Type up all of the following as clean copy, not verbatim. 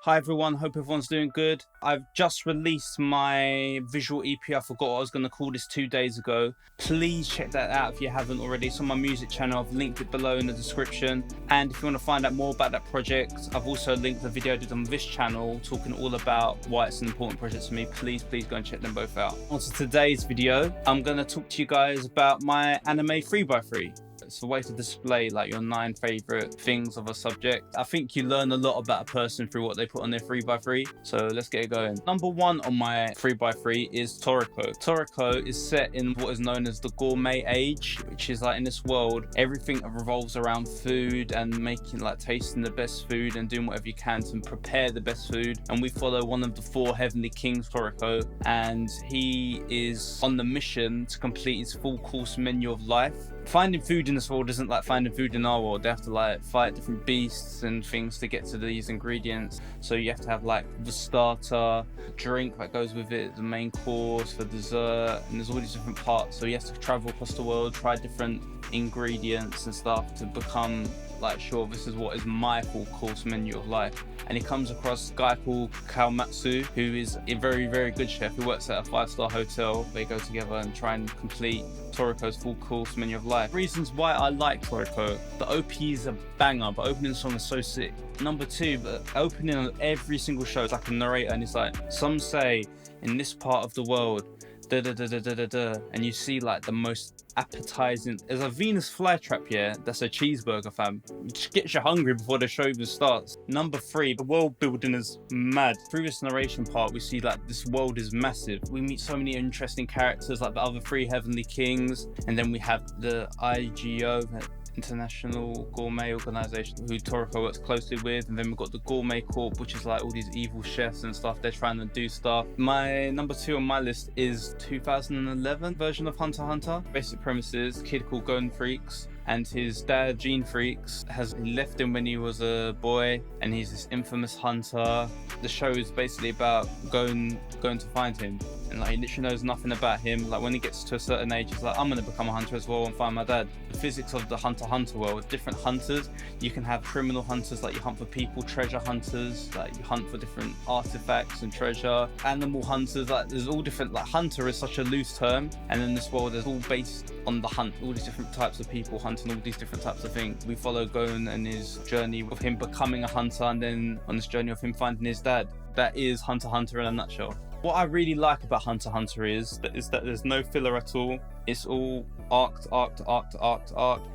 Hi everyone, hope everyone's doing good. I've just released my visual EP. I forgot what I was going to call this 2 days ago. Please check that out if you haven't already. It's on my music channel. I've linked it below in the description. And if you want to find out more about that project, I've also linked the video I did on this channel talking all about why it's an important project to me. Please go and check them both out. On to today's video, I'm going to talk to you guys about my anime 3x3. It's a way to display like your 9 favorite things of a subject. I think you learn a lot about a person through what they put on their 3x3. So let's get it going. Number 1 on my 3x3 is Toriko. Toriko is set in what is known as the gourmet age, which is like in this world, everything revolves around food and making like tasting the best food and doing whatever you can to prepare the best food. And we follow one of the 4 heavenly kings, Toriko, and he is on the mission to complete his full course menu of life. Finding food in this world isn't like finding food in our world. They have to like fight different beasts and things to get to these ingredients. So you have to have like the starter, drink that goes with it, the main course, for dessert, and there's all these different parts. So you have to travel across the world, try different ingredients and stuff to become like, sure, this is what is my full course menu of life. And he comes across a guy called Kamuy, who is a very good chef who works at a 5-star hotel. They go together and try and complete Toriko's full course menu of life. Reasons why I like Toriko: the OP is a banger, but opening song is so sick. Number 2, the opening on every single show is like a narrator, and it's like, some say in this part of the world, da da da da da da da, and you see like the most appetizing. There's a Venus flytrap here that's a cheeseburger, fam. It just gets you hungry before the show even starts. Number 3, the world building is mad. Through this narration part, we see like this world is massive. We meet so many interesting characters like the other 3 heavenly kings, and then we have the IGO, International Gourmet Organization, who Toriko works closely with, and then we've got the Gourmet Corp, which is like all these evil chefs and stuff. They're trying to do stuff. My number 2 on my list is 2011 version of Hunter x Hunter. Basic premises: kid called Gon Freaks, and his dad, Gene Freaks, has left him when he was a boy, and he's this infamous hunter. The show is basically about going to find him, and like he literally knows nothing about him. Like when he gets to a certain age, he's like, I'm gonna become a hunter as well and find my dad. The physics of the Hunter x Hunter world with different hunters. You can have criminal hunters, like you hunt for people; treasure hunters, like you hunt for different artifacts and treasure; animal hunters, like there's all different. Like hunter is such a loose term, and in this world, there's all based on the hunt. All these different types of people hunting all these different types of things. We follow Gon and his journey of him becoming a hunter, and then on this journey of him finding his dad. That is Hunter x Hunter in a nutshell. What I really like about Hunter x Hunter is that there's no filler at all. It's all arc,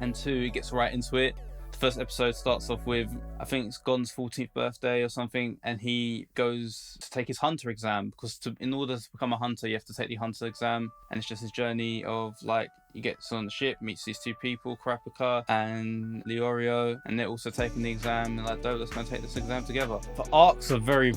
and 2, it gets right into it. The first episode starts off with, I think it's Gon's 14th birthday or something, and he goes to take his hunter exam, because in order to become a hunter, you have to take the hunter exam. And it's just his journey of like, he gets on the ship, meets these 2 people, Kurapika and Leorio, and they're also taking the exam, and like, dope, let's go and take this exam together. The arcs are very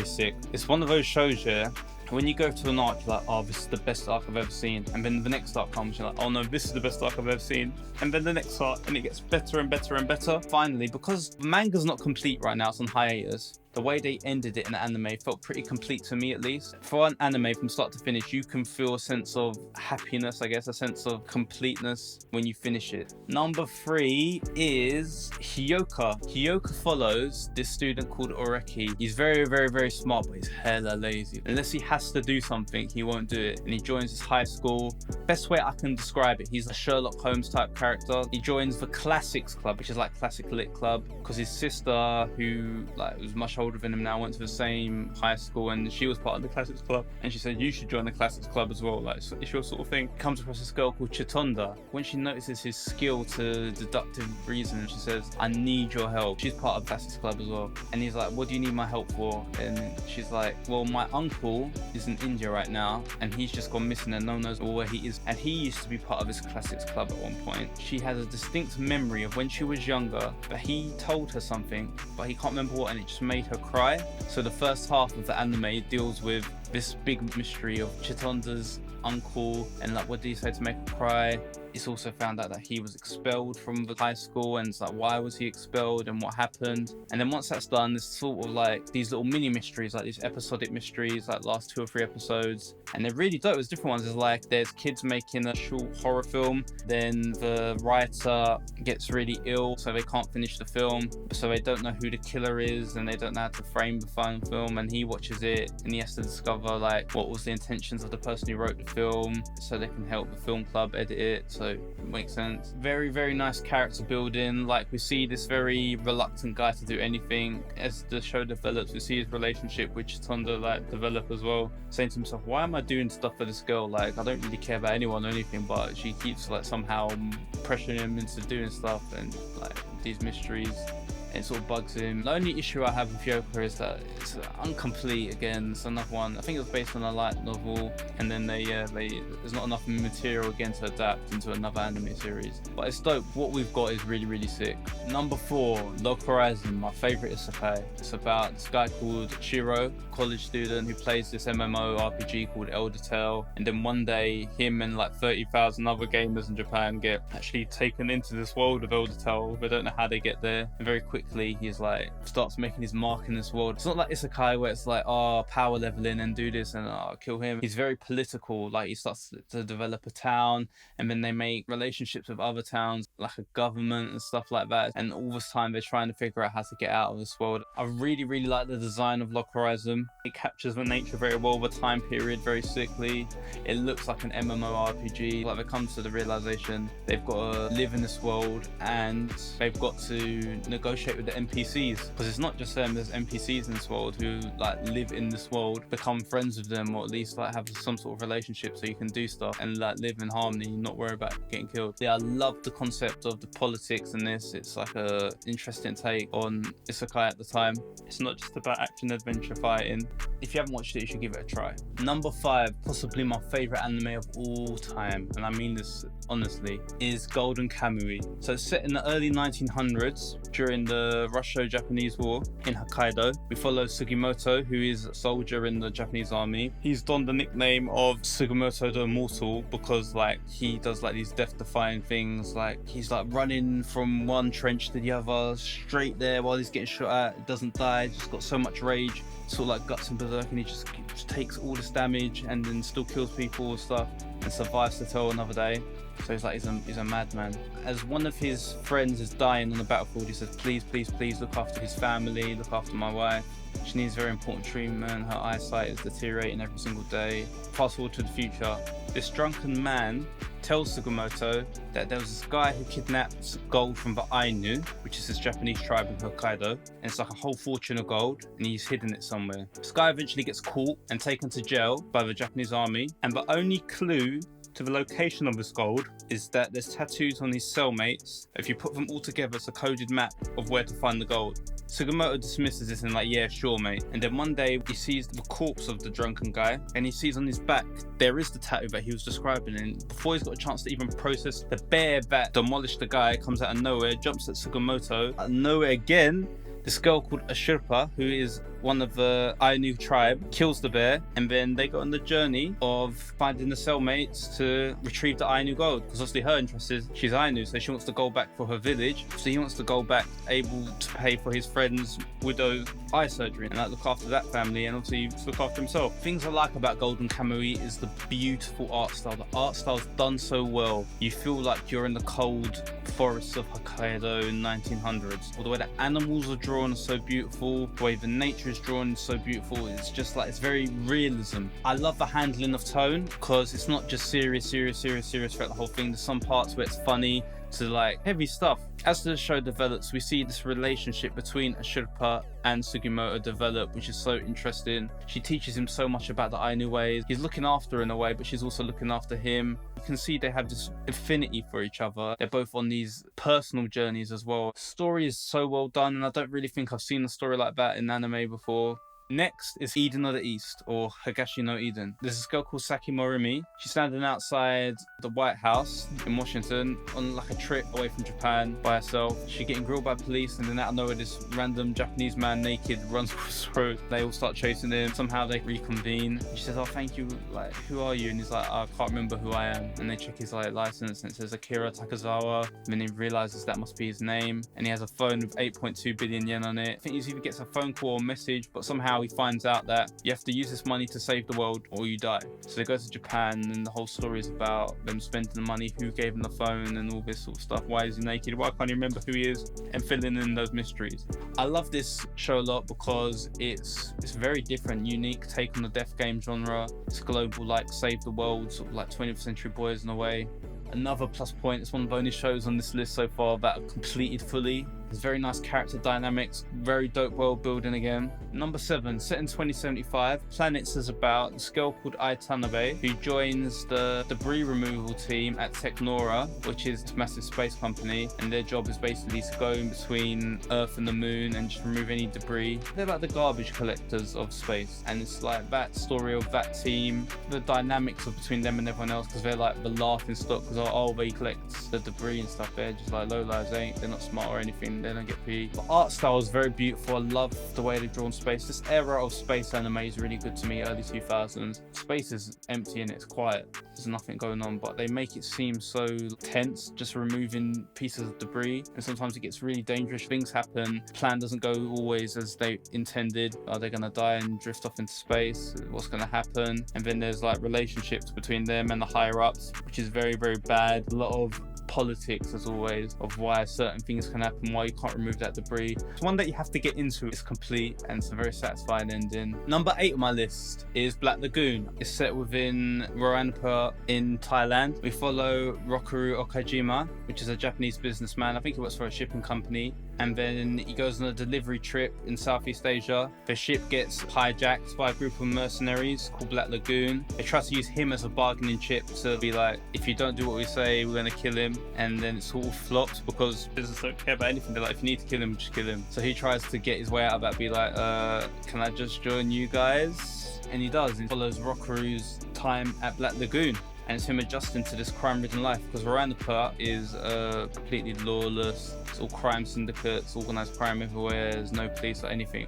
sick. It's one of those shows, yeah, when you go to an arc, you're like, oh, this is the best arc I've ever seen. And then the next arc comes, you're like, oh no, this is the best arc I've ever seen. And then the next arc, and it gets better and better. Finally, because the manga's not complete right now, it's on hiatus, the way they ended it in the anime felt pretty complete to me, at least. For an anime, from start to finish, you can feel a sense of happiness, I guess, a sense of completeness when you finish it. Number 3 is Hiyoka. Hiyoka follows this student called Oreki. He's very smart, but he's hella lazy. Unless he has to do something, he won't do it. And he joins his high school. Best way I can describe it, he's a Sherlock Holmes type character. He joins the Classics Club, which is like Classic Lit Club, because his sister, who like was much older than him now, went to the same high school, and she was part of the Classics Club, and she said, you should join the Classics Club as well, like it's your sort of thing. Comes across this girl called Chitonda. When she notices his skill to deductive reason, she says, I need your help. She's part of the Classics Club as well, and he's like, what do you need my help for? And she's like, well, my uncle is in India right now, and he's just gone missing and no one knows where he is, and he used to be part of this Classics Club at one point. She has a distinct memory of when she was younger, but he told her something, but he can't remember what, and it just made her cry. So the first half of the anime deals with this big mystery of Chitonda's uncle, and like, what did he say to make her cry? It's also found out that he was expelled from the high school, and it's like, why was he expelled and what happened? And then once that's done, there's sort of like these little mini mysteries, like these episodic mysteries, like last 2 or 3 episodes, and they're really dope. There's different ones. There's like, there's kids making a short horror film, then the writer gets really ill, so they can't finish the film, so they don't know who the killer is, and they don't know how to frame the final film, and he watches it and he has to discover like what was the intentions of the person who wrote the film, so they can help the film club edit it, so it makes sense. Very, very nice character building. Like, we see this very reluctant guy to do anything. As the show develops, we see his relationship with Chitonda like develop as well, saying to himself, why am I doing stuff for this girl? Like, I don't really care about anyone or anything, but she keeps like somehow pressuring him into doing stuff and like these mysteries. It sort of bugs him. The only issue I have with Hiyoka is that it's incomplete again. It's another one. I think it was based on a light novel, and then there's not enough material again to adapt into another anime series. But it's dope. What we've got is really, really sick. Number 4, Log Horizon, my favorite isekai. It's about this guy called Shiro, college student who plays this MMO RPG called Elder Tale, and then one day him and like 30,000 other gamers in Japan get actually taken into this world of Elder Tale. They don't know how they get there, and very quickly he's like starts making his mark in this world. It's not like isekai where it's like, oh, power leveling and do this and kill him. He's very political. Like, he starts to develop a town, and then they make relationships with other towns, like a government and stuff like that, and all this time they're trying to figure out how to get out of this world. I really, really like the design of Log Horizon. It captures the nature very well, the time period very sickly. It looks like an MMORPG. Like, they come to the realization they've got to live in this world, and they've got to negotiate with the NPCs, because it's not just them. There's NPCs in this world who like live in this world, become friends with them, or at least like have some sort of relationship, so you can do stuff and like live in harmony, not worry about getting killed. Yeah, I love the concept of the politics in this. It's like a interesting take on isekai at the time. It's not just about action adventure fighting. If you haven't watched it, you should give it a try. Number 5, possibly my favorite anime of all time, and I mean this honestly, is Golden Kamuy. So it's set in the early 1900s during the Russo-Japanese War in Hokkaido. We follow Sugimoto, who is a soldier in the Japanese army. He's donned the nickname of Sugimoto the Immortal because like he does like these death-defying things. Like, he's like running from one trench to the other straight there while he's getting shot at. He doesn't die, just got so much rage, sort of like guts and berserk, and he just takes all this damage and then still kills people and stuff and survives to tell another day. So he's like, he's a madman. As one of his friends is dying on the battlefield, he says, please, please, please look after his family, look after my wife. She needs very important treatment. Her eyesight is deteriorating every single day. Fast forward to the future. This drunken man tells Sugimoto that there was this guy who kidnapped gold from the Ainu, which is this Japanese tribe in Hokkaido, and it's like a whole fortune of gold, and he's hidden it somewhere. This guy eventually gets caught and taken to jail by the Japanese army, and the only clue to the location of this gold is that there's tattoos on his cellmates. If you put them all together, it's a coded map of where to find the gold. Sugimoto dismisses this and like, yeah, sure, mate. And then one day he sees the corpse of the drunken guy, and he sees on his back there is the tattoo that he was describing. And before he's got a chance to even process, the bear that demolished the guy comes out of nowhere, jumps at Sugimoto. Out of nowhere again, this girl called Ashirpa, who is one of the Ainu tribe, kills the bear, and then they go on the journey of finding the cellmates to retrieve the Ainu gold, because obviously her interest is, she's Ainu, so she wants to go back for her village, so he wants to go back able to pay for his friend's widow's eye surgery and like look after that family, and obviously look after himself. Things I like about Golden Kamuy is the beautiful art style. The art style's done so well, you feel like you're in the cold forests of Hokkaido in 1900s. Or the way the animals are drawn is so beautiful, the way the nature is drawn is so beautiful. It's just like, it's very realism. I love the handling of tone, because it's not just serious throughout the whole thing. There's some parts where it's funny to like heavy stuff. As the show develops, we see this relationship between Ashirpa and Sugimoto develop, which is so interesting. She teaches him so much about the Ainu ways. He's looking after her in a way, but she's also looking after him. You can see they have this affinity for each other. They're both on these personal journeys as well. The story is so well done, and I don't really think I've seen a story like that in anime before. Next is Eden of the East, or Higashi no Eden. There's this girl called Saki Morimi. She's standing outside the White House in Washington on like a trip away from Japan by herself. She's getting grilled by police, and then out of nowhere this random Japanese man naked runs across the road. They all start chasing him. Somehow they reconvene. She says, "Oh, thank you, like, who are you?" And he's like, "I can't remember who I am." And they check his like license, and it says Akira Takazawa. And then he realizes that must be his name. And he has a phone with 8.2 billion yen on it. I think he either gets a phone call or message, but somehow he finds out that you have to use this money to save the world or you die. So they go to Japan, and the whole story is about them spending the money, who gave him the phone, and all this sort of stuff. Why is he naked? Why can't he remember who he is? And filling in those mysteries. I love this show a lot because it's a very different, unique take on the death game genre. It's global, like save the world, sort of like 20th Century Boys in a way. Another plus point, it's one of the only shows on this list so far that are completed fully. There's very nice character dynamics, very dope world building again. Number 7, set in 2075, Planets is about this girl called Ai Tanabe, who joins the debris removal team at Technora, which is this massive space company, and their job is basically to go in between Earth and the moon and just remove any debris. They're like the garbage collectors of space, and it's like that story of that team, the dynamics of between them and everyone else, because they're like the laughing stock, because they collect the debris and stuff. They're just like low lives, they're not smart or anything. They don't get paid. The art style is very beautiful. I love the way they've drawn space. This era of space anime is really good to me, early 2000s. Space is empty and it's quiet. There's nothing going on, but they make it seem so tense, just removing pieces of debris. And sometimes it gets really dangerous. Things happen. The plan doesn't go always as they intended. Are they going to die and drift off into space? What's going to happen? And then there's like relationships between them and the higher ups, which is very, very bad. A lot of politics, as always, of why certain things can happen, why you can't remove that debris. It's one that you have to get into. It's complete and it's a very satisfying ending. Number 8 on my list is Black Lagoon. It's set within Rangpur in Thailand. We follow Rokaru Okajima, which is a Japanese businessman. I think he works for a shipping company. And then he goes on a delivery trip in Southeast Asia. The ship gets hijacked by a group of mercenaries called Black Lagoon. They try to use him as a bargaining chip to be like, if you don't do what we say, we're going to kill him. And then it sort of flops because business don't care about anything. They're like, if you need to kill him, just kill him. So he tries to get his way out of that, be like, can I just join you guys? And he does. He follows Rokaru's time at Black Lagoon. And it's him adjusting to this crime-ridden life, because Rangpur is completely lawless. It's all crime syndicates, organised crime everywhere. There's no police or anything.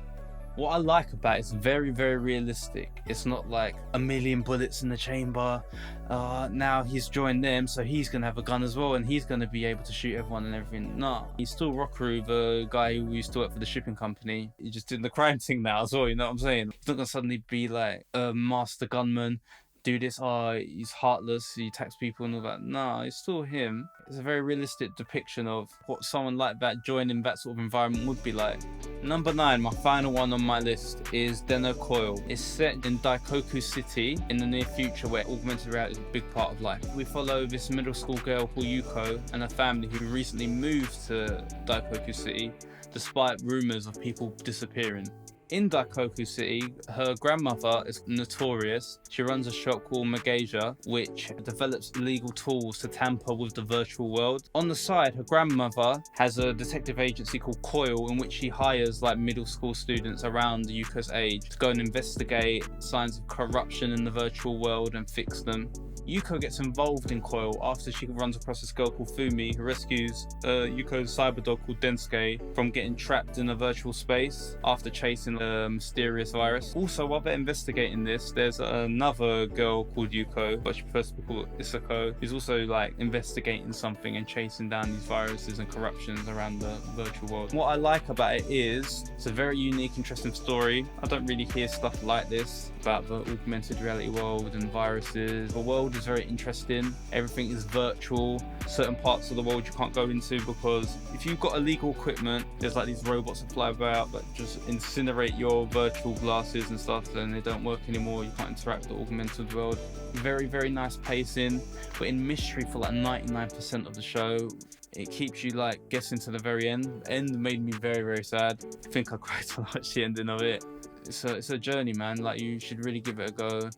What I like about it is very, very realistic. It's not like a million bullets in the chamber. Now he's joined them, so he's going to have a gun as well, and he's going to be able to shoot everyone and everything. No, he's still Rokaru, the guy who used to work for the shipping company. He's just doing the crime thing now as well, you know what I'm saying? He's not going to suddenly be like a master gunman. Do this, he's heartless, he attacks people and all that. No, it's still him. It's a very realistic depiction of what someone like that joining that sort of environment would be like. Number 9, my final one on my list, is Denna Coyle. It's set in Daikoku City in the near future, where augmented reality is a big part of life. We follow this middle school girl called Yuko and a family who recently moved to Daikoku City despite rumours of people disappearing. In Daikoku City, her grandmother is notorious. She runs a shop called Magasia, which develops illegal tools to tamper with the virtual world. On the side, her grandmother has a detective agency called Coyle, in which she hires like middle school students around Yuko's age to go and investigate signs of corruption in the virtual world and fix them. Yuko gets involved in Coyle after she runs across this girl called Fumi, who rescues Yuko's cyber dog called Densuke from getting trapped in a virtual space after chasing a mysterious virus. Also, while they're investigating this, there's another girl called Yuko, but she prefers to be called Isako, who's also like investigating something and chasing down these viruses and corruptions around the virtual world. What I like about it is it's a very unique, interesting story. I don't really hear stuff like this about the augmented reality world and viruses. The world is very interesting. Everything is virtual. Certain parts of the world you can't go into because if you've got illegal equipment, there's like these robots that fly about that just incinerate your virtual glasses and stuff, and they don't work anymore. You can't interact with the augmented world. Very, very nice pacing, but in mystery for like 99% of the show. It keeps you like guessing to the very end. The end made me very, very sad. I think I cried so much the ending of it. It's a journey, man. Like, you should really give it a go.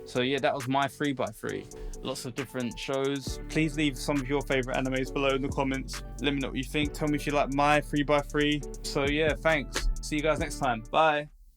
So yeah, that was my 3x3. Lots of different shows. Please leave some of your favorite animes below in the comments. Let me know what you think. Tell me if you like my 3x3. So yeah, thanks. See you guys next time. Bye.